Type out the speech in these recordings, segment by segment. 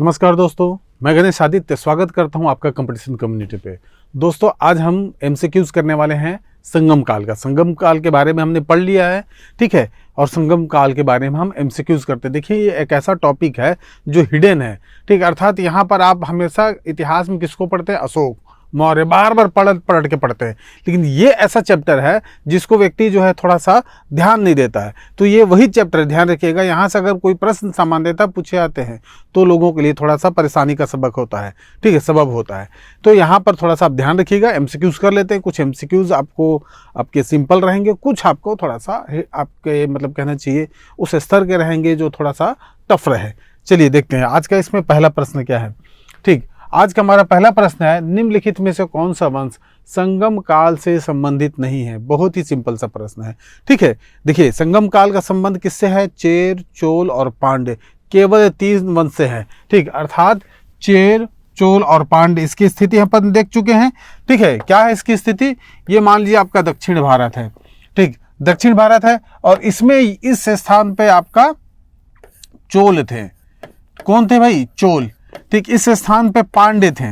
नमस्कार दोस्तों, मैं गणेश आदित्य स्वागत करता हूं आपका कंपटीशन कम्युनिटी पे। दोस्तों, आज हम एमसीक्यूज करने वाले हैं संगम काल का। संगम काल के बारे में हमने पढ़ लिया है, ठीक है, और संगम काल के बारे में हम एमसीक्यूज करते हैं। देखिए, ये एक ऐसा टॉपिक है जो हिडन है, ठीक, अर्थात यहाँ पर आप हमेशा इतिहास में किसको पढ़ते हैं? अशोक मौर्य, बार बार पलट के पढ़ते हैं, लेकिन ये ऐसा चैप्टर है जिसको व्यक्ति जो है थोड़ा सा ध्यान नहीं देता है। तो ये वही चैप्टर, ध्यान रखिएगा, यहाँ से अगर कोई प्रश्न सामान्यतः पूछे आते हैं तो लोगों के लिए थोड़ा सा परेशानी का सबक होता है, ठीक है, सबब होता है। तो यहाँ पर थोड़ा सा आप ध्यान रखिएगा। एमसीक्यूज कर लेते हैं। कुछ एमसीक्यूज आपके सिंपल रहेंगे, कुछ आपको थोड़ा सा आपके मतलब कहना चाहिए उस स्तर के रहेंगे जो थोड़ा सा टफ रहे। चलिए देखते हैं आज का इसमें पहला प्रश्न क्या है। ठीक, आज का हमारा पहला प्रश्न है, निम्नलिखित में से कौन सा वंश संगम काल से संबंधित नहीं है? बहुत ही सिंपल सा प्रश्न है, ठीक है। देखिए, संगम काल का संबंध किससे है? चेर, चोल और पांड्य, केवल 3 वंश से है, ठीक, अर्थात चेर, चोल और पांड्य। इसकी स्थिति अपन देख चुके हैं, ठीक है। क्या है इसकी स्थिति? ये मान लीजिए आपका दक्षिण भारत है, ठीक, दक्षिण भारत है, और इसमें इस स्थान पे आपका चोल थे। कौन थे भाई? चोल, ठीक। इस स्थान पे पांड्य थे,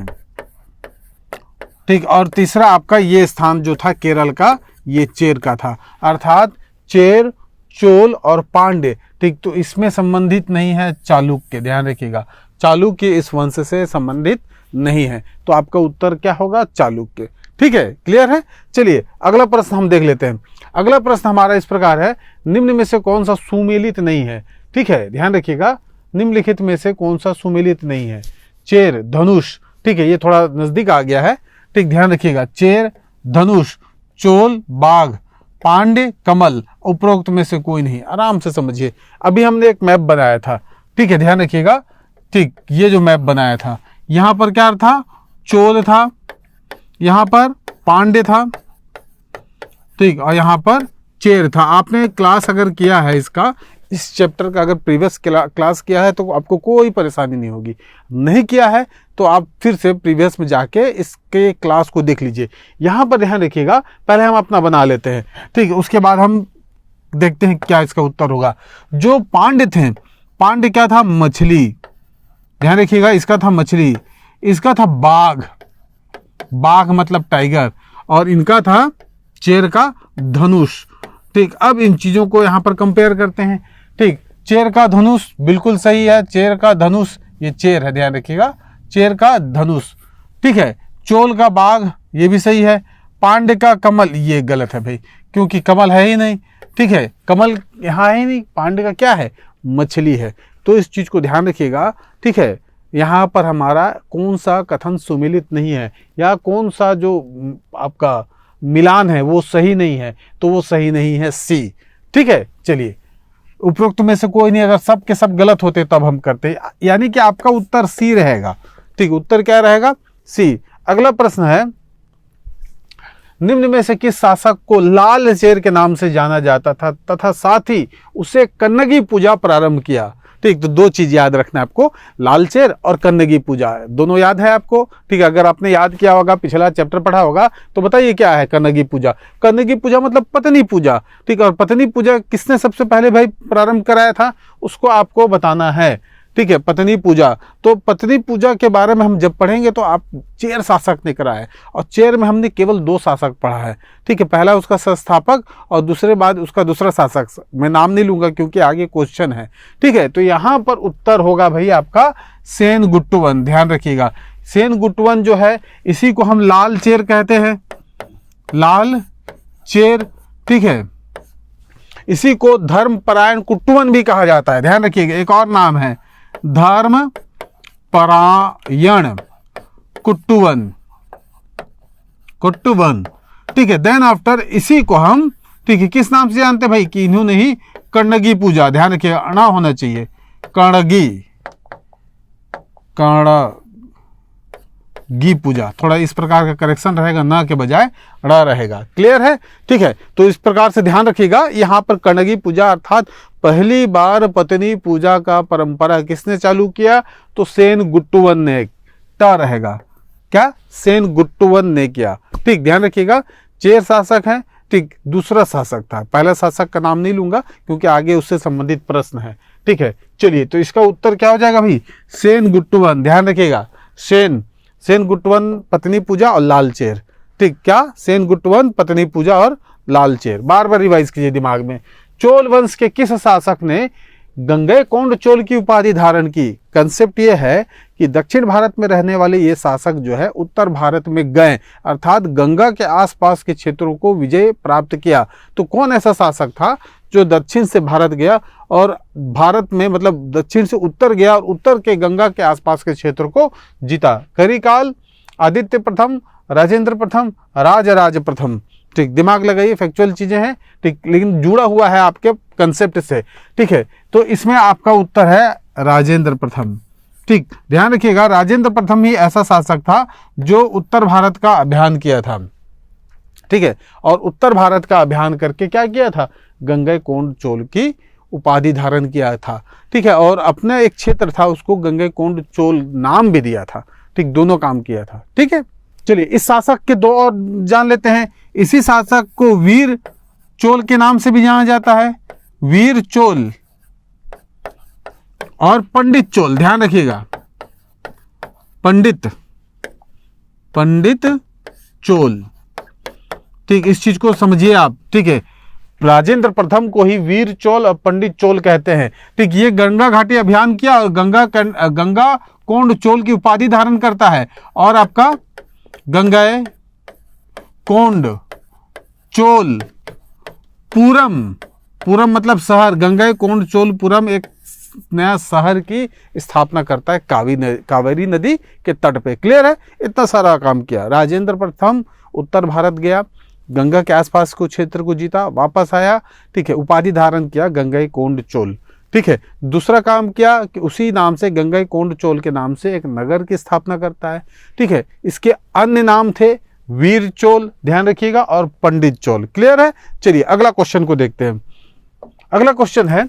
ठीक, और तीसरा आपका ये स्थान जो था केरल का, ये चेर का था, अर्थात चेर, चोल और पांड्य, ठीक। तो इसमें संबंधित नहीं है चालुक्य, ध्यान रखिएगा, चालुक्य इस वंश से संबंधित नहीं है। तो आपका उत्तर क्या होगा? चालुक्य, ठीक है, क्लियर है। चलिए अगला प्रश्न हम देख लेते हैं। अगला प्रश्न हमारा इस प्रकार है, निम्न में से कौन सा सुमेलित नहीं है? ठीक है, ध्यान रखिएगा, निम्नलिखित में से कौन सा सुमेलित नहीं है? चेर, धनुष, ठीक है, ये थोड़ा नजदीक आ गया है, ठीक, ध्यान रखिएगा, चेर, धनुष, चोल, बाघ, पांड्य, कमल, उपरोक्त में से कोई नहीं। आराम से समझिए, अभी हमने एक मैप बनाया था, ठीक है, ध्यान रखिएगा, ठीक, ये जो मैप बनाया था, यहां पर क्या था? चोल था, यहां पर पांड्य था, ठीक, और यहां पर चेर था। आपने क्लास अगर किया है इसका, इस चैप्टर का अगर प्रीवियस क्लास किया है तो आपको कोई परेशानी नहीं होगी। नहीं किया है तो आप फिर से प्रीवियस में जाके इसके क्लास को देख लीजिए। यहाँ पर ध्यान रखिएगा, पहले हम अपना बना लेते हैं, ठीक है, उसके बाद हम देखते हैं क्या इसका उत्तर होगा। जो पांड्य थे, पांड्य क्या था? मछली, ध्यान रखिएगा, इसका था मछली, इसका था बाघ, बाघ मतलब टाइगर, और इनका था चेर का धनुष, ठीक। अब इन चीजों को यहाँ पर कंपेयर करते हैं, ठीक। चेर का धनुष बिल्कुल सही है, चेर का धनुष, ये चेर है, ध्यान रखिएगा, चेर का धनुष, ठीक है। चोल का बाघ, ये भी सही है। पांड्य का कमल, ये गलत है भाई, क्योंकि कमल है ही नहीं, ठीक है, कमल यहाँ है ही नहीं। पांड्य का क्या है? मछली है। तो इस चीज को ध्यान रखिएगा, ठीक है। यहाँ पर हमारा कौन सा कथन सुमेलित नहीं है, या कौन सा जो आपका मिलान है वो सही नहीं है, तो वो सही नहीं है सी, ठीक है। चलिए, उपरोक्त में से कोई नहीं, अगर सब के सब गलत होते तब हम करते, यानी कि आपका उत्तर सी रहेगा, ठीक, उत्तर क्या रहेगा? सी। अगला प्रश्न है, निम्न में से किस शासक को लाल चेर के नाम से जाना जाता था तथा साथ ही उसे कन्नगी पूजा प्रारंभ किया? ठीक, तो 2 चीज याद रखना है आपको, लालचेर और कन्नगी पूजा, दोनों याद है आपको, ठीक है। अगर आपने याद किया होगा, पिछला चैप्टर पढ़ा होगा, तो बताइए क्या है कन्नगी पूजा? कन्नगी पूजा मतलब पत्नी पूजा, ठीक, और पत्नी पूजा किसने सबसे पहले भाई प्रारंभ कराया था, उसको आपको बताना है, ठीक है, पत्नी पूजा। तो पत्नी पूजा के बारे में हम जब पढ़ेंगे तो आप चेर शासक ने कराया है, और चेर में हमने केवल 2 शासक पढ़ा है, ठीक है, पहला उसका संस्थापक और दूसरे बाद उसका दूसरा शासक। मैं नाम नहीं लूंगा क्योंकि आगे क्वेश्चन है, ठीक है। तो यहाँ पर उत्तर होगा भाई आपका सेन गुट्टुवन, ध्यान रखिएगा, सेन गुट्टुवन जो है इसी को हम लाल चेर कहते हैं, लाल चेर, ठीक है। इसी को धर्मपरायण कुट्टुवन भी कहा जाता है, ध्यान रखिएगा, एक और नाम है धर्म परायण कुट्टुवन, कुट्टुवन, ठीक है। देन आफ्टर इसी को हम, ठीक है, किस नाम से जानते हैं भाई? कि इन्होंने ही कन्नगी पूजा, ध्यान रखिए, अणा होना चाहिए, कणगी, कणगी पूजा, थोड़ा इस प्रकार का करेक्शन रहेगा, ना के बजाय ड़ा रहेगा, क्लियर है, ठीक है। तो इस प्रकार से ध्यान रखिएगा, यहाँ पर कन्नगी पूजा अर्थात पहली बार पत्नी पूजा का परंपरा किसने चालू किया? तो सेन गुट्टुवन ने, टा रहेगा, क्या? सेन गुट्टुवन ने किया, ठीक, ध्यान रखिएगा। चेर शासक है, ठीक, दूसरा शासक था, पहला शासक का नाम नहीं लूंगा क्योंकि आगे उससे संबंधित प्रश्न है, ठीक है, चलिए तो इसका उत्तर क्या हो जाएगा भाई, सेनगुट्टवन। ध्यान रखिएगा, सेनगुट्टवन, पत्नी पूजा और लालचेर। ठीक, क्या, सेनगुट्टवन, पत्नी पूजा और लालचेर। बार बार रिवाइज कीजिए दिमाग में। चोल वंश के किस शासक ने गंगैकोंड चोल की उपाधि धारण की? कंसेप्ट ये है कि दक्षिण भारत में रहने वाले ये शासक जो है उत्तर भारत में गए, अर्थात गंगा के आसपास के क्षेत्रों को विजय प्राप्त किया। तो कौन ऐसा शासक था जो दक्षिण से भारत गया और भारत में मतलब दक्षिण से उत्तर गया और उत्तर के गंगा के आसपास के क्षेत्र को जीता? करिकाल, आदित्य प्रथम, राजेंद्र प्रथम, राजराज प्रथम। ठीक, दिमाग लगाइए, फैक्चुअल चीजें हैं, ठीक, लेकिन जुड़ा हुआ है आपके कंसेप्ट से। ठीक है, तो इसमें आपका उत्तर है राजेंद्र प्रथम। ठीक, ध्यान रखिएगा, राजेंद्र प्रथम ही ऐसा शासक था जो उत्तर भारत का अभियान किया था। ठीक है, और उत्तर भारत का अभियान करके क्या किया था, गंगैकोंड चोल की उपाधि धारण किया था। ठीक है, और अपना एक क्षेत्र था उसको गंगैकोंड चोल नाम भी दिया था। ठीक, दोनों काम किया था। ठीक है, चलिए इस शासक के दो और जान लेते हैं। इसी शासक को वीर चोल के नाम से भी जाना जाता है, वीर चोल और पंडित चोल। ध्यान रखिएगा, पंडित चोल। ठीक, इस चीज को समझिए आप। ठीक है, राजेंद्र प्रथम को ही वीर चोल और पंडित चोल कहते हैं। ठीक, ये गंगा घाटी अभियान किया और गंगा कोंड चोल की उपाधि धारण करता है। और आपका गंगैकोंड चोल पुरम मतलब शहर, गंगैकोंड चोल पुरम एक नया शहर की स्थापना करता है कावेरी नदी के तट पे। क्लियर है, इतना सारा काम किया। राजेंद्र प्रथम उत्तर भारत गया, गंगा के आसपास को क्षेत्र को जीता, वापस आया। ठीक है, उपाधि धारण किया गंगैकोंड चोल। ठीक है, दूसरा काम किया कि उसी नाम से गंगैकोंड चोल के नाम से एक नगर की स्थापना करता है। ठीक है, इसके अन्य नाम थे वीर चोल, ध्यान रखिएगा, और पंडित चोल। क्लियर है, चलिए अगला क्वेश्चन को देखते हैं। अगला क्वेश्चन है,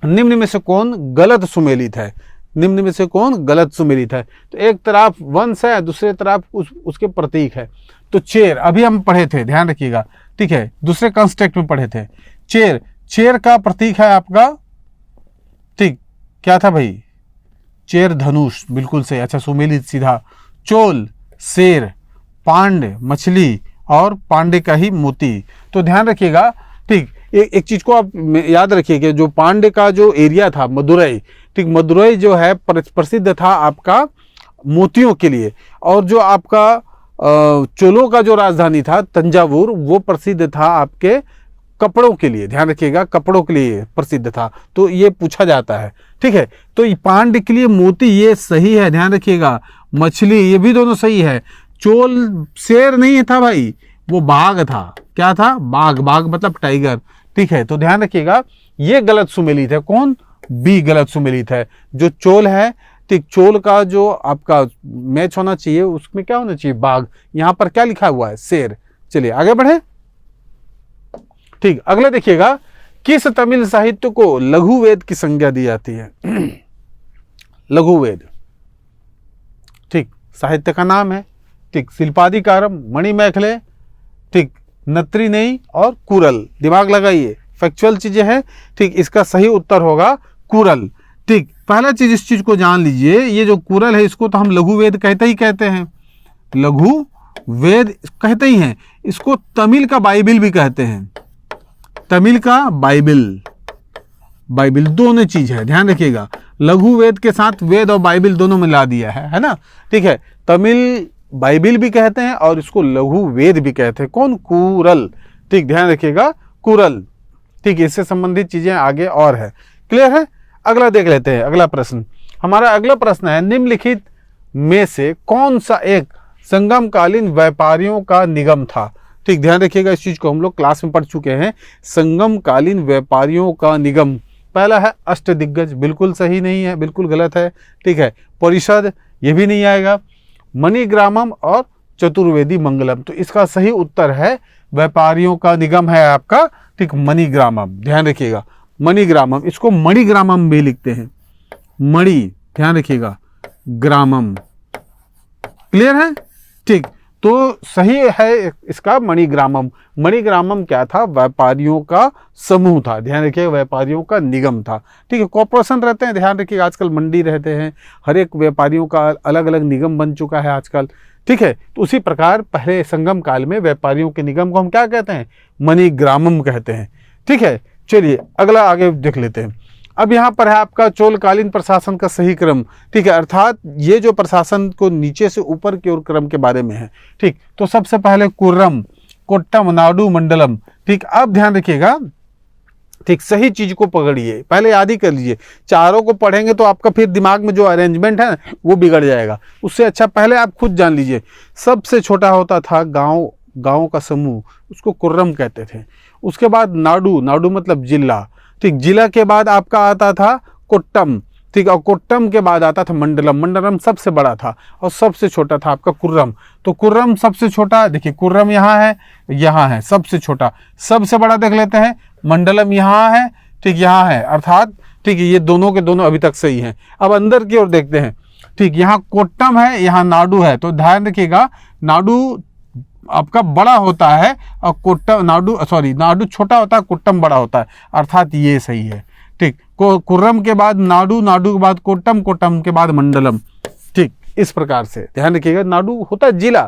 निम्न में से कौन गलत सुमेलित है? निम्न में से कौन गलत सुमेलित है? तो एक तरफ वंश है, दूसरे तरफ उसके प्रतीक है। तो चेर अभी हम पढ़े थे, ध्यान रखिएगा। ठीक है, दूसरे कंस्ट्रक्ट में पढ़े थे। चेर का प्रतीक है आपका, ठीक, क्या था भाई, चेर धनुष, बिल्कुल सही। अच्छा, सुमेलित सीधा। चोल शेर, पांड मछली और पांडे का ही मोती। तो ध्यान रखिएगा। ठीक, एक चीज को आप याद रखिए कि जो पांडे का जो एरिया था मदुरई, ठीक, मदुरई जो है प्रसिद्ध था आपका मोतियों के लिए, और जो आपका चोलों का जो राजधानी था तंजावुर, वो प्रसिद्ध था आपके कपड़ों के लिए। ध्यान रखिएगा, कपड़ों के लिए प्रसिद्ध था। तो ये पूछा जाता है। ठीक है, तो पांड के लिए मोती, ये सही है, ध्यान रखिएगा। मछली, ये भी दोनों सही है। चोल शेर नहीं था भाई, वो बाघ था। क्या था, बाघ मतलब टाइगर। ठीक है, तो ध्यान रखिएगा, ये गलत सुमेलित है। कौन, बी गलत सुमेलित है। जो चोल है, ठीक, चोल का जो आपका मैच होना चाहिए उसमें क्या होना चाहिए, बाघ। यहां पर क्या लिखा हुआ है, शेर। चलिए आगे बढ़े। ठीक, अगला देखिएगा, किस तमिल साहित्य को लघु वेद की संज्ञा दी जाती है? लघु वेद, ठीक, साहित्य का नाम है। ठीक, शिल्पादिकारम, मणिमेखले, ठीक, नत्रिनेयी और कुरल। दिमाग लगाइए, फैक्चुअल चीजें हैं। ठीक, इसका सही उत्तर होगा कुरल। ठीक, पहला चीज इस चीज को जान लीजिए, ये जो कुरल है इसको तो हम लघु वेद कहते हैं, लघु वेद कहते ही हैं। इसको तमिल का बाइबिल भी कहते हैं, तमिल का बाइबिल दोनों चीज है। ध्यान रखिएगा, लघु वेद के साथ वेद और बाइबिल दोनों मिला दिया है ना। ठीक है, तमिल बाइबिल भी कहते हैं और इसको लघु वेद भी कहते हैं। कौन, कुरल। ठीक, ध्यान रखिएगा, कुरल। ठीक, इससे संबंधित चीजें आगे और है। क्लियर है, अगला देख लेते हैं। अगला प्रश्न, हमारा अगला प्रश्न है, निम्नलिखित में से कौन सा एक संगमकालीन व्यापारियों का निगम था? ठीक, ध्यान रखिएगा, इस चीज को हम लोग क्लास में पढ़ चुके हैं। संगमकालीन व्यापारियों का निगम, पहला है अष्टदिग्गज, बिल्कुल सही नहीं है, बिल्कुल गलत है। ठीक है, परिषद, ये भी नहीं आएगा। मणिग्रामम और चतुर्वेदी मंगलम, तो इसका सही उत्तर है व्यापारियों का निगम है आपका, ठीक, मणिग्रामम। ध्यान रखिएगा, मणिग्रामम, इसको मणिग्रामम भी लिखते हैं, मणि, ध्यान रखिएगा, ग्रामम। क्लियर है, ठीक। तो सही है इसका मणिग्रामम। मणिग्रामम क्या था? व्यापारियों का समूह था, ध्यान रखिए, व्यापारियों का निगम था। ठीक है, कॉर्पोरेशन रहते हैं, ध्यान रखिए, आजकल मंडी रहते हैं, हर एक व्यापारियों का अलग अलग निगम बन चुका है आजकल। ठीक है, तो उसी प्रकार पहले संगम काल में व्यापारियों के निगम को हम क्या कहते हैं? मणिग्रामम कहते हैं। ठीक है, चलिए अगला आगे देख लेते हैं। अब यहाँ पर है आपका चोलकालीन प्रशासन का सही क्रम। ठीक है, अर्थात ये जो प्रशासन को नीचे से ऊपर की ओर क्रम के बारे में है। ठीक, तो सबसे पहले कुर्रम, कोट्टम, नाडु, मंडलम। ठीक, अब ध्यान रखिएगा, ठीक, सही चीज को पकड़िए, पहले याद ही कर लीजिए। चारों को पढ़ेंगे तो आपका फिर दिमाग में जो अरेंजमेंट है वो बिगड़ जाएगा, उससे अच्छा पहले आप खुद जान लीजिए। सबसे छोटा होता था गांव का समूह, उसको कुर्रम कहते थे। उसके बाद नाडु, नाडु मतलब जिला। ठीक, जिला के बाद आपका आता था कोट्टम। ठीक, और कोट्टम के बाद आता था मंडलम। मंडलम सबसे बड़ा था और सबसे छोटा था आपका कुर्रम। तो कुर्रम सबसे छोटा, देखिए कुर्रम यहाँ है सबसे छोटा। सबसे बड़ा देख लेते हैं, मंडलम यहाँ है, ठीक, यहाँ है, अर्थात ठीक है, ये दोनों के दोनों अभी तक सही हैं। अब अंदर की ओर देखते हैं। ठीक, यहाँ कोट्टम है, यहाँ नाडु है, तो ध्यान रखिएगा, नाडु आपका बड़ा होता है और नाडु छोटा होता है, कोट्टम बड़ा होता है, अर्थात ये सही है। ठीक, कुर्रम के बाद नाडु, नाडु के बाद कोट्टम, कोट्टम के बाद मंडलम। ठीक, इस प्रकार से ध्यान रखिएगा। नाडु होता है जिला।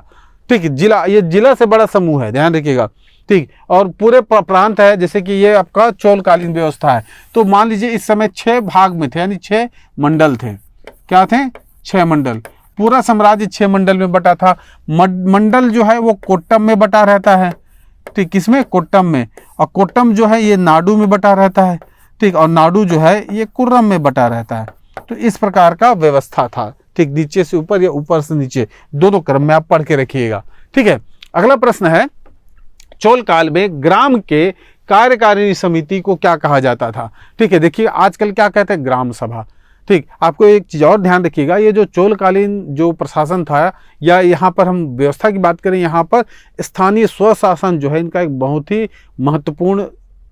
ठीक, जिला, ये जिला से बड़ा समूह है, ध्यान रखिएगा। ठीक, और पूरे प्रांत है, जैसे कि ये आपका चोलकालीन व्यवस्था है। तो मान लीजिए इस समय 6 भाग में थे, यानी 6 मंडल थे। क्या थे? 6 मंडल। पूरा साम्राज्य 6 मंडल में बटा था। मंडल जो है वो कोट्टम में बटा रहता है। ठीक, किसमें? कोट्टम में। और कोट्टम जो है ये नाडु में बटा रहता है। ठीक, और नाडु जो है ये कुर्रम में बटा रहता है। तो इस प्रकार का व्यवस्था था। ठीक, नीचे से ऊपर या ऊपर से नीचे, दोनों क्रम में आप पढ़ के रखिएगा। ठीक है, अगला प्रश्न है, चोल काल में ग्राम के कार्यकारिणी समिति को क्या कहा जाता था? ठीक है, देखिए आजकल क्या कहते हैं? ग्राम सभा। ठीक, आपको एक चीज़ और ध्यान रखिएगा, ये जो चोलकालीन जो प्रशासन था, या यहाँ पर हम व्यवस्था की बात करें, यहाँ पर स्थानीय स्वशासन जो है इनका एक बहुत ही महत्वपूर्ण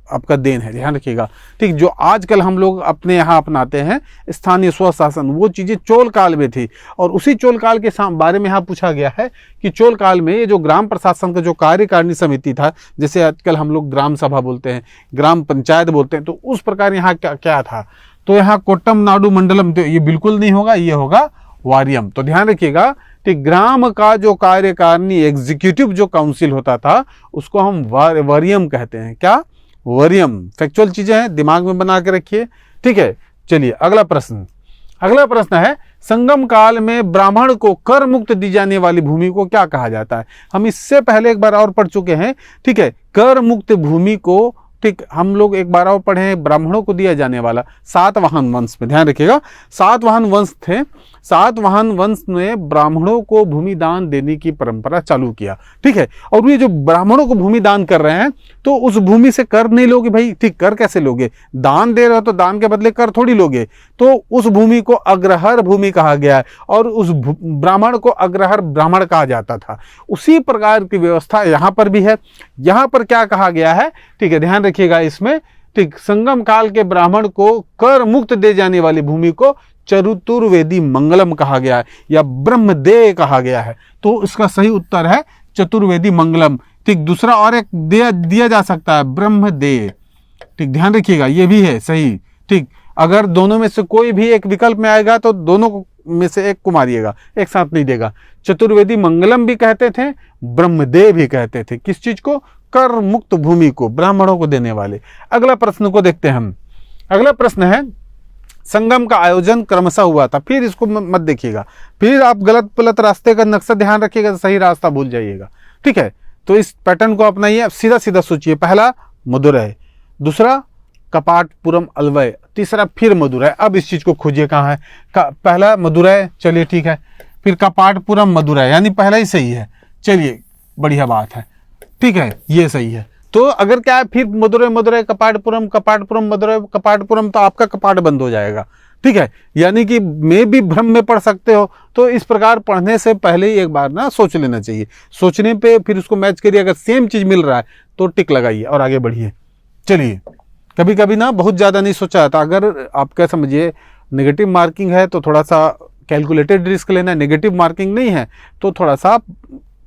आपका देन है, ध्यान रखिएगा। ठीक, जो आजकल हम लोग अपने यहाँ अपनाते हैं स्थानीय स्वशासन, वो चीज़ें चोल काल में थी। और उसी चोल काल के बारे में यहाँ पूछा गया है कि चोल काल में ये जो ग्राम प्रशासन का जो कार्यकारिणी समिति था, जैसे आजकल हम लोग ग्राम सभा बोलते हैं, ग्राम पंचायत बोलते हैं, तो उस प्रकार यहाँ क्या था? तो यहाँ कोट्टम, नाडु, मंडलम, तो ये बिल्कुल नहीं होगा, ये होगा वारियम। तो ध्यान रखिएगा, ठीक, ग्राम का जो कार्यकारिणी एग्जीक्यूटिव जो काउंसिल होता था उसको हम वारियम कहते हैं। क्या? वरियम। फैक्चुअल चीजें हैं, दिमाग में बना के रखिए। ठीक है, चलिए अगला प्रश्न है, संगम काल में ब्राह्मण को कर मुक्त दी जाने वाली भूमि को क्या कहा जाता है? हम इससे पहले एक बार और पढ़ चुके हैं। ठीक है, कर मुक्त भूमि को, ठीक, हम लोग एक बार और पढ़े हैं, ब्राह्मणों को दिया जाने वाला सातवाहन वंश में, ध्यान रखिएगा, सातवाहन वंश थे। सातवाहन वंश ने ब्राह्मणों को भूमि दान देने की परंपरा चालू किया। ठीक है, और ये जो ब्राह्मणों को भूमि दान कर रहे हैं, तो उस भूमि से कर नहीं लोगे भाई। ठीक, कर कैसे लोगे? दान दे रहे हो तो दान के बदले कर थोड़ी लोगे। तो उस भूमि को अग्रहर भूमि कहा गया है, और उस ब्राह्मण को अग्रहर ब्राह्मण कहा जाता था। उसी प्रकार की व्यवस्था यहाँ पर भी है। यहाँ पर क्या कहा गया है? ठीक है, ध्यान रखिएगा इसमें। ठीक, संगम काल के ब्राह्मण को कर मुक्त दे जाने वाली भूमि को चतुर्वेदी मंगलम कहा गया है, या ब्रह्मदेय कहा गया है। तो इसका सही उत्तर है चतुर्वेदी मंगलम। ठीक, दूसरा और एक दिया जा सकता है, ब्रह्मदेय। ठीक, ध्यान रखिएगा, ये भी है सही। ठीक, अगर दोनों में से कोई भी एक विकल्प में आएगा तो दोनों में से एक को मारिएगा, एक साथ नहीं देगा। चतुर्वेदी मंगलम भी कहते थे, ब्रह्मदेव भी कहते थे। किस चीज को? कर मुक्त भूमि को, ब्राह्मणों को देने वाले। अगला प्रश्न को देखते हैं हम। अगला प्रश्न है, संगम का आयोजन क्रमशः हुआ था। फिर इसको मत देखिएगा, फिर आप गलत पलत रास्ते का नक्शा ध्यान रखिएगा, तो सही रास्ता भूल जाइएगा। ठीक है, तो इस पैटर्न को अपनाइए, सीधा सीधा सोचिए। पहला मदुरै, दूसरा कपाटपुरम अलवय, तीसरा फिर मदुरै। अब इस चीज को खोजिए कहाँ है। पहला मदुरै, चलिए ठीक है, फिर कपाटपुरम मदुरै, यानी पहला ही सही है। चलिए बढ़िया बात है, ठीक है, ये सही है। तो अगर क्या है, फिर मदुरै कपाटपुरम मदुरै कपाटपुरम, तो आपका कपाट बंद हो जाएगा। ठीक है, यानी कि मैं भी भ्रम में पढ़ सकते हो। तो इस प्रकार पढ़ने से पहले ही एक बार ना सोच लेना चाहिए। सोचने पे फिर उसको मैच करिए, अगर सेम चीज मिल रहा है तो टिक लगाइए और आगे बढ़िए। चलिए, कभी कभी ना बहुत ज्यादा नहीं सोचा जाता। अगर आप क्या समझिए, नेगेटिव मार्किंग है तो थोड़ा सा कैलकुलेटेड रिस्क लेना है, नेगेटिव मार्किंग नहीं है तो थोड़ा सा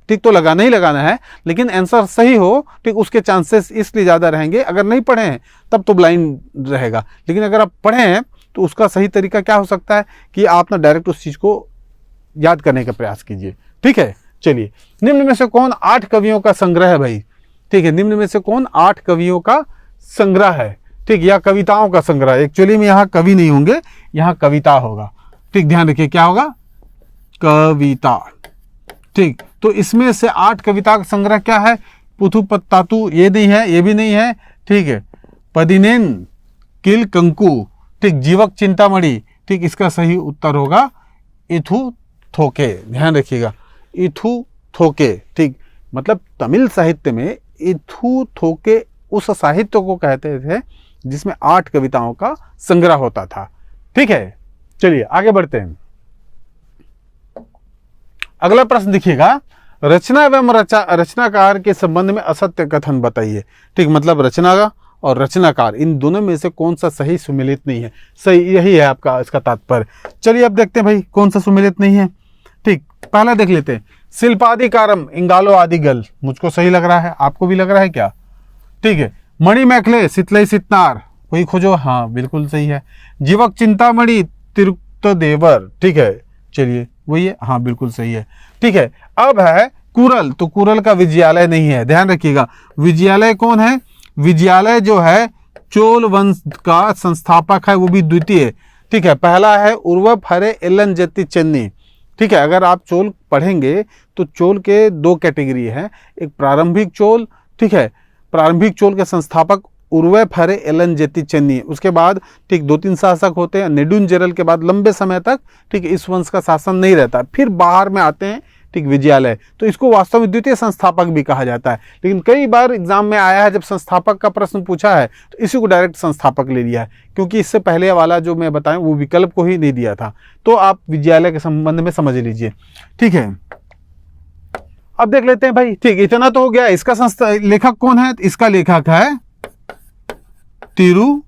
ठीक, तो लगाना ही लगाना है, लेकिन आंसर सही हो, ठीक, उसके चांसेस इसलिए ज़्यादा रहेंगे। अगर नहीं पढ़े हैं तब तो ब्लाइंड रहेगा, लेकिन अगर आप पढ़े हैं तो उसका सही तरीका क्या हो सकता है कि आप ना डायरेक्ट उस चीज़ को याद करने का प्रयास कीजिए। ठीक है, चलिए, निम्न में से कौन 8 कवियों का संग्रह है भाई? ठीक है, निम्न में से कौन 8 कवियों का संग्रह है? ठीक, या कविताओं का संग्रह। एक्चुअली में यहाँ कवि नहीं होंगे, यहाँ कविता होगा। ठीक, ध्यान रखिए, क्या होगा? कविता। ठीक, तो इसमें से 8 कविता का संग्रह क्या है? पुथु पत्तातु, ये नहीं है, ये भी नहीं है। ठीक है, पदिनेन किल कंकु, ठीक, जीवक चिंतामणि। ठीक, इसका सही उत्तर होगा इथु थोके। ध्यान रखिएगा, इथु थोके। ठीक, मतलब तमिल साहित्य में इथु थोके उस साहित्य को कहते थे जिसमें 8 कविताओं का संग्रह होता था। ठीक है, चलिए आगे बढ़ते हैं। अगला प्रश्न देखिएगा, रचना एवं रचनाकार के संबंध में असत्य कथन बताइए। ठीक, मतलब रचना और रचनाकार, इन दोनों में से कौन सा सही सुमेलित नहीं है? सही यही है आपका इसका तात्पर्य। चलिए अब देखते हैं भाई कौन सा सुमेलित नहीं है। ठीक, पहला देख लेते हैं, शिल्पादिकारम इंगालो आदिगल। मुझको सही लग रहा है, आपको भी लग रहा है क्या? ठीक है, मणि मैखले सितलई सितनार, वही खोजो। हाँ, बिल्कुल सही है। जीवक चिंतामणि तिरुक्त देवर। ठीक है, चलिए वही है। हाँ, बिल्कुल सही है। ठीक है, अब है कुरल, तो कुरल का विजयालय नहीं है। ध्यान रखिएगा, विजयालय कौन है? विजयालय जो है चोल वंश का संस्थापक है, वो भी द्वितीय। ठीक है, पहला है उर्वप हरे एलन जति चन्नी। ठीक है, अगर आप चोल पढ़ेंगे तो चोल के 2 कैटेगरी है, एक प्रारंभिक चोल। ठीक है, प्रारंभिक चोल के संस्थापक उर्वप हरे एलन जति चन्नी। उसके बाद ठीक 2-3 शासक होते हैं, नेडुंजेरल के बाद लंबे समय तक ठीक इस वंश का शासन नहीं रहता, फिर बाहर में आते हैं ठीक विजयालय, तो इसको वास्तव में द्वितीय संस्थापक भी कहा जाता है। लेकिन कई बार एग्जाम में आया है, जब संस्थापक का प्रश्न पूछा है तो इसी को डायरेक्ट संस्थापक ले लिया है, क्योंकि इससे पहले वाला जो मैं बताया वो विकल्प को ही नहीं दिया था। तो आप विजयालय के संबंध में समझ लीजिए। ठीक है, अब देख लेते हैं भाई। ठीक, इतना तो हो गया। इसका लेखक कौन है? इसका लेखक है तिरुवल्लुवर।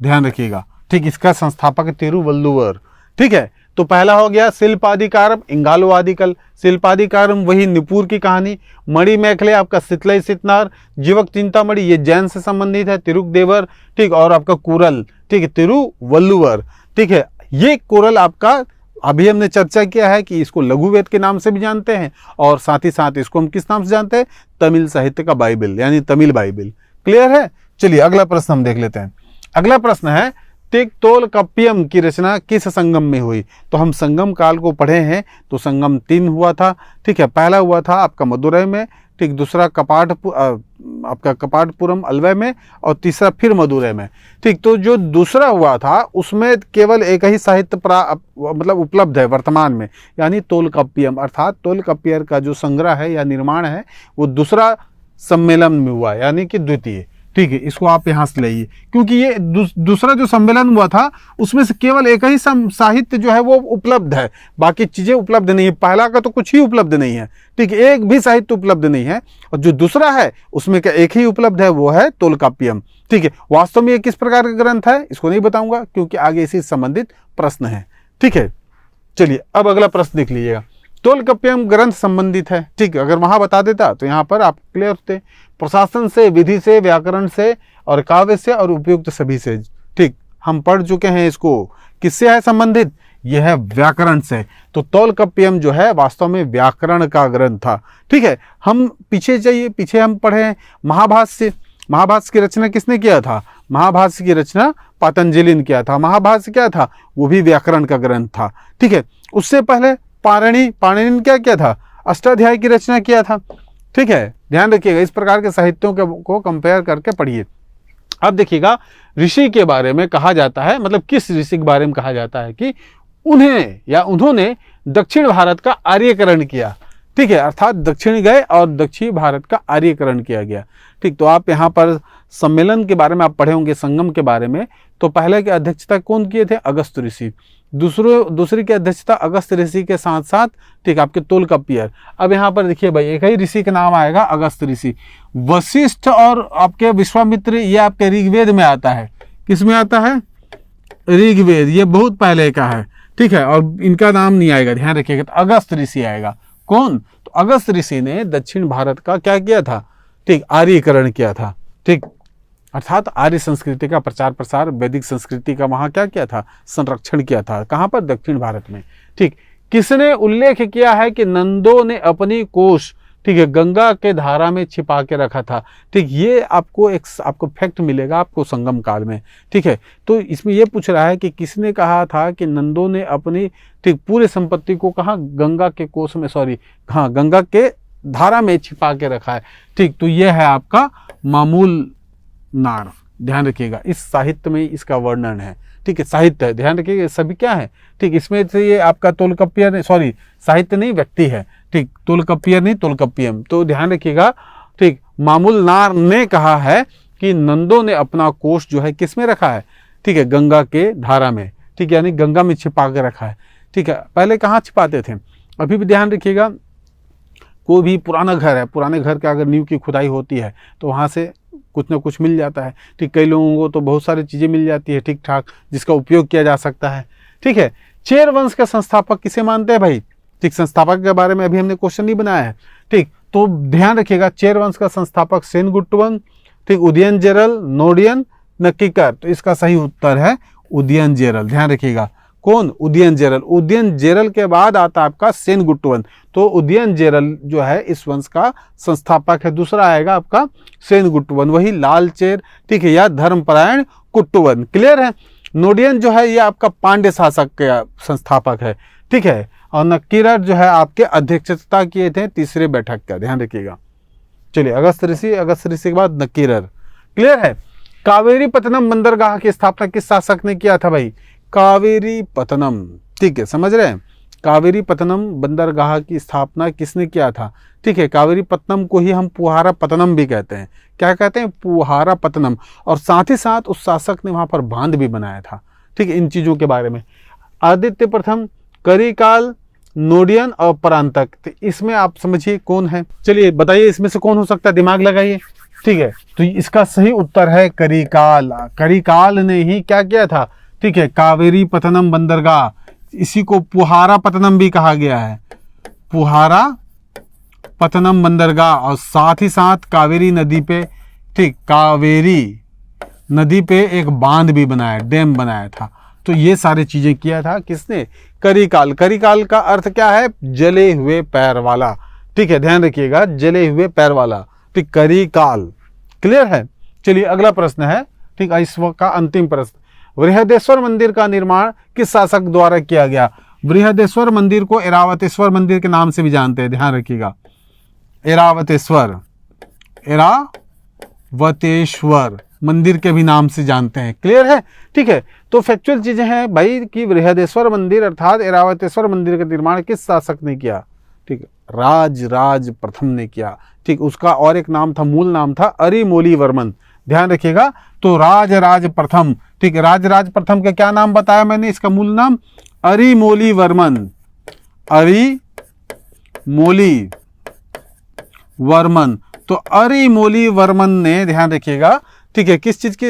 ध्यान रखिएगा, ठीक, इसका संस्थापक है तिरुवल्लुवर। ठीक है, तो पहला हो गया शिल्पादिकारम इंगालो आदिकल। शिल्पादिकारम वही निपुर की कहानी। मणि मैखले आपका सितलई सितनार। जीवक चिंतामणि ये जैन से संबंधित है, तिरुक देवर। ठीक, और आपका कुरल ठीक है तिरुवल्लुवर। ठीक है, ये कुरल आपका अभी हमने चर्चा किया है कि इसको लघुवेद के नाम से भी जानते हैं, और साथ ही साथ इसको हम किस नाम से जानते हैं? तमिल साहित्य का बाइबल, यानी तमिल बाइबल। क्लियर है? चलिए अगला प्रश्न हम देख लेते हैं। अगला प्रश्न है, तिक्तोलकप्पियम की रचना किस संगम में हुई? तो हम संगम काल को पढ़े हैं, तो संगम 3 हुआ था। ठीक है, पहला हुआ था आपका मदुरै में, ठीक, दूसरा आपका कपाटपुरम अलवै में, और तीसरा फिर मदुरै में। ठीक, तो जो दूसरा हुआ था उसमें केवल एक ही साहित्य मतलब उपलब्ध है वर्तमान में, यानी तोलकप्पियम, अर्थात तोलकप्पियर का जो संग्रह है या निर्माण है वो दूसरा सम्मेलन में हुआ, यानी कि द्वितीय। ठीक है, इसको आप यहाँ से लाइए, क्योंकि ये दूसरा जो सम्मेलन हुआ था उसमें से केवल एक ही साहित्य जो है वो उपलब्ध है, बाकी चीजें उपलब्ध नहीं है। पहला का तो कुछ ही उपलब्ध नहीं है, ठीक है, एक भी साहित्य उपलब्ध नहीं है, और जो दूसरा है उसमें क्या एक ही उपलब्ध है, वो है तोलकाप्पियम। ठीक है, वास्तव में ये किस प्रकार का ग्रंथ है इसको नहीं बताऊंगा, क्योंकि आगे इसी संबंधित प्रश्न है। ठीक है, चलिए अब अगला प्रश्न देख लीजिएगा। तोलकप्पियम ग्रंथ संबंधित है। ठीक, अगर वहां बता देता तो यहाँ पर आप क्लियर होते। प्रशासन से, विधि से, व्याकरण से, और काव्य से, और उपयुक्त सभी से। ठीक, हम पढ़ चुके हैं इसको। किससे है संबंधित? यह है व्याकरण से। तो तोलकप्पियम जो है वास्तव में व्याकरण का ग्रंथ था। ठीक है, हम पीछे हम पढ़े हैं महाभाष्य। महाभाष्य की रचना किसने किया था? महाभाष्य की रचना पतंजलि ने किया था। महाभाष्य क्या था? वो भी व्याकरण का ग्रंथ था। ठीक है, उससे पहले पाणिनि ने क्या किया था? अष्टाध्यायी की रचना किया था। ठीक है, ध्यान रखिएगा, इस प्रकार के साहित्यों को कंपेयर करके पढ़िए। अब देखिएगा, ऋषि के बारे में कहा जाता है, मतलब किस ऋषि के बारे में कहा जाता है कि उन्होंने दक्षिण भारत का आर्यकरण किया। ठीक है, अर्थात दक्षिण गए और दक्षिण भारत का आर्यकरण किया गया। ठीक, तो आप यहाँ पर सम्मेलन के बारे में आप पढ़े होंगे, संगम के बारे में। तो पहले की अध्यक्षता कौन किए थे? अगस्त ऋषि। दूसरी की अध्यक्षता अगस्त ऋषि के साथ साथ ठीक आपके तोलकप्पियर। अब यहाँ पर देखिए भाई, एक ही ऋषि का नाम आएगा, अगस्त ऋषि। वशिष्ठ और आपके विश्वामित्र ये आपके ऋग्वेद में आता है। किस में आता है? ऋग्वेद, ये बहुत पहले का है। ठीक है, और इनका नाम नहीं आएगा, ध्यान रखिएगा। तो अगस्त ऋषि आएगा। कौन? तो अगस्त ऋषि ने दक्षिण भारत का क्या किया था? ठीक, आर्यीकरण किया था। ठीक, अर्थात आर्य संस्कृति का प्रचार प्रसार, वैदिक संस्कृति का वहां क्या किया था? संरक्षण किया था। कहां पर? दक्षिण भारत में। ठीक, किसने उल्लेख किया है कि नंदों ने अपनी कोष, ठीक है, गंगा के धारा में छिपा के रखा था? ठीक, ये आपको फैक्ट मिलेगा आपको संगम काल में। ठीक है, तो इसमें ये पूछ रहा है कि किसने कहा था कि नंदों ने अपनी, ठीक, पूरे संपत्ति को कहा? गंगा के कोष में, सॉरी, हाँ, गंगा के धारा में छिपा के रखा है। ठीक, तो ये है आपका मामूल नार, ध्यान रखिएगा। इस साहित्य में इसका वर्णन है। ठीक है, साहित्य है, ध्यान रखिएगा। सभी क्या है? ठीक, इसमें से ये आपका तोलकप्पियर, सॉरी, साहित्य नहीं, व्यक्ति है। ठीक, तोलकप्पियर नहीं, तोलकप्पियम। तो ध्यान रखिएगा। ठीक, मामूल नार ने कहा है कि नंदों ने अपना कोष जो है किस में रखा है? ठीक है, गंगा के धारा में। ठीक, यानी गंगा में छिपा के रखा है। ठीक है, पहले कहाँ छिपाते थे? अभी भी ध्यान रखिएगा, कोई भी पुराना घर है, पुराने घर के अगर नींव की खुदाई होती है तो वहाँ से कुछ ना कुछ मिल जाता है। ठीक, कई लोगों को तो बहुत सारी चीज़ें मिल जाती है ठीक ठाक, जिसका उपयोग किया जा सकता है। ठीक है, चेर वंश का संस्थापक किसे मानते हैं भाई? ठीक, संस्थापक के बारे में अभी हमने क्वेश्चन नहीं बनाया है। ठीक, तो ध्यान रखिएगा, चेर वंश का संस्थापक सेनगुट्टवन, ठीक, उदयनजेरल, नोडियन, नक्कीकर। तो इसका सही उत्तर है उदयनजेरल। ध्यान रखिएगा, कौन? उदयनजेरल। उदयनजेरल के बाद आता आपका सेनगुट्टवन। तो उदयनजेरल जो है इस वंश का संस्थापक है। दूसरा आएगा आपका सेनगुट्टवन, वही लालचेर, ठीक है, या धर्मपरायण कुट्टवन। क्लियर है? नोडियन जो है ये आपका पांड्य शासक का संस्थापक है। ठीक है, और नक्कीरर जो है आपके अध्यक्षता किए थे तीसरे बैठक का। ध्यान रखिएगा। चलिए, अगस्त ऋषि के बाद नक्कीरर। क्लियर है? कावेरी पत्तनम बंदरगाह की स्थापना किस शासक ने किया था भाई? कावेरी पत्तनम। ठीक है, समझ रहे हैं? कावेरी पत्तनम बंदरगाह की स्थापना किसने किया था? ठीक है, कावेरी पत्तनम को ही हम पुहारा पत्तनम भी कहते हैं। क्या कहते हैं? पुहारा पत्तनम। और साथ ही साथ उस शासक ने वहां पर बांध भी बनाया था। ठीक है, इन चीजों के बारे में। आदित्य प्रथम, करिकाल, नोडियन और परांतक। तो इसमें आप समझिए कौन है? चलिए बताइए, इसमें से कौन हो सकता है? दिमाग लगाइए। ठीक है, तो इसका सही उत्तर है करिकाल। करिकाल ने ही क्या किया था? ठीक है, कावेरी पत्तनम बंदरगाह, इसी को पुहारा पत्तनम भी कहा गया है, पुहारा पत्तनम बंदरगाह। और साथ ही साथ कावेरी नदी पे, ठीक, कावेरी नदी पे एक बांध भी बनाया, डैम बनाया था। तो ये सारी चीजें किया था किसने? करिकाल। करिकाल का अर्थ क्या है? जले हुए पैर वाला। ठीक है, ध्यान रखिएगा, जले हुए पैर वाला। ठीक, करिकाल। क्लियर है? चलिए, अगला प्रश्न है, ठीक, इस का अंतिम प्रश्न। बृहदेश्वर मंदिर का निर्माण किस शासक द्वारा किया गया? बृहदेश्वर मंदिर को ऐरावतेश्वर मंदिर के नाम से भी जानते हैं। ध्यान रखिएगा, ऐरावतेश्वर, ऐरावतेश्वर मंदिर के भी नाम से जानते हैं। क्लियर है? ठीक है, तो फैक्चुअल चीजें हैं भाई कि बृहदेश्वर मंदिर अर्थात ऐरावतेश्वर मंदिर का निर्माण किस शासक ने किया? ठीक, राज प्रथम ने किया। ठीक, उसका और एक नाम था, मूल नाम था अरिमोली वर्मन। ध्यान रखिएगा, तो राज प्रथम। ठीक, राज प्रथम का क्या नाम बताया मैंने? इसका मूल नाम अरिमोली वर्मन, अरिमोली वर्मन। तो अरिमोली वर्मन ने, ध्यान रखिएगा, ठीक है, किस चीज की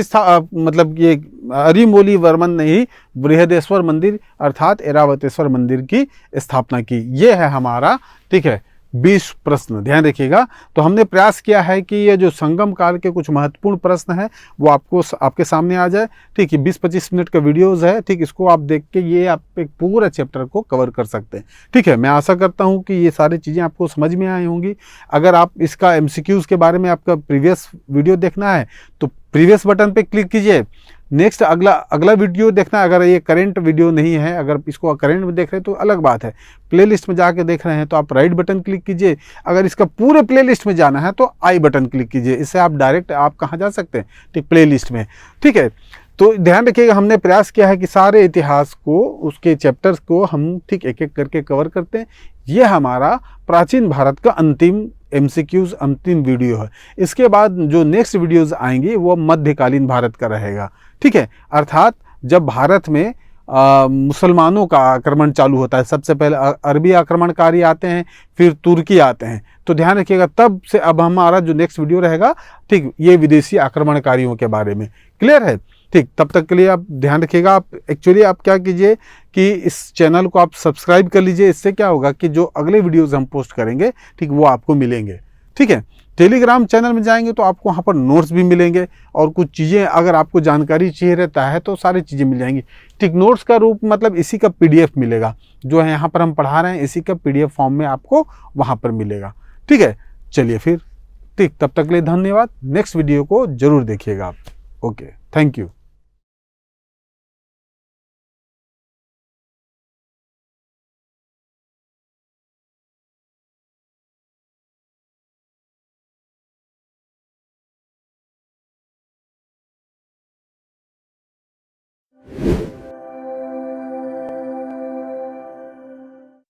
मतलब ये अरिमोली वर्मन ने ही बृहदेश्वर मंदिर अर्थात ऐरावतेश्वर मंदिर की स्थापना की। ये है हमारा, ठीक है, 20 प्रश्न। ध्यान रखिएगा, तो हमने प्रयास किया है कि ये जो संगम काल के कुछ महत्वपूर्ण प्रश्न है वो आपके सामने आ जाए। ठीक है, 20-25 मिनट का वीडियोस है। ठीक, इसको आप देख के ये आप एक पूरा चैप्टर को कवर कर सकते हैं। ठीक है, मैं आशा करता हूँ कि ये सारी चीज़ें आपको समझ में आई होंगी। अगर आप इसका MCQs के बारे में आपका प्रीवियस वीडियो देखना है तो प्रीवियस बटन पे क्लिक कीजिए। नेक्स्ट अगला वीडियो देखना, अगर ये करेंट वीडियो नहीं है, अगर इसको करेंट में देख रहे हैं तो अलग बात है। प्लेलिस्ट में जाके देख रहे हैं तो आप राइट बटन क्लिक कीजिए। अगर इसका पूरे प्लेलिस्ट में जाना है तो आई बटन क्लिक कीजिए। इससे आप डायरेक्ट आप कहाँ जा सकते हैं? ठीक, प्लेलिस्ट में। ठीक है, तो ध्यान रखिएगा, हमने प्रयास किया है कि सारे इतिहास को, उसके चैप्टर्स को हम ठीक एक एक करके कवर करते हैं। ये हमारा प्राचीन भारत का अंतिम MCQs अंतिम वीडियो है। इसके बाद जो नेक्स्ट वीडियोस आएंगी वो मध्यकालीन भारत का रहेगा। ठीक है, अर्थात जब भारत में मुसलमानों का आक्रमण चालू होता है, सबसे पहले अरबी आक्रमणकारी आते हैं, फिर तुर्की आते हैं। तो ध्यान रखिएगा, तब से अब हमारा जो नेक्स्ट वीडियो रहेगा, ठीक, ये विदेशी आक्रमणकारियों के बारे में। क्लियर है? ठीक, तब तक के लिए आप ध्यान रखिएगा। आप एक्चुअली आप क्या कीजिए कि इस चैनल को आप सब्सक्राइब कर लीजिए। इससे क्या होगा कि जो अगले वीडियोज़ हम पोस्ट करेंगे, ठीक, वो आपको मिलेंगे। ठीक है, टेलीग्राम चैनल में जाएंगे तो आपको वहाँ पर नोट्स भी मिलेंगे और कुछ चीज़ें अगर आपको जानकारी चाहिए रहता है तो सारी चीज़ें मिल जाएंगी। ठीक, नोट्स का रूप मतलब इसी का पीडीएफ मिलेगा, जो है यहाँ पर हम पढ़ा रहे हैं इसी का पीडीएफ फॉर्म में आपको वहाँ पर मिलेगा। ठीक है, चलिए फिर, ठीक, तब तक के लिए धन्यवाद। नेक्स्ट वीडियो को जरूर देखिएगा आप। Okay, thank you.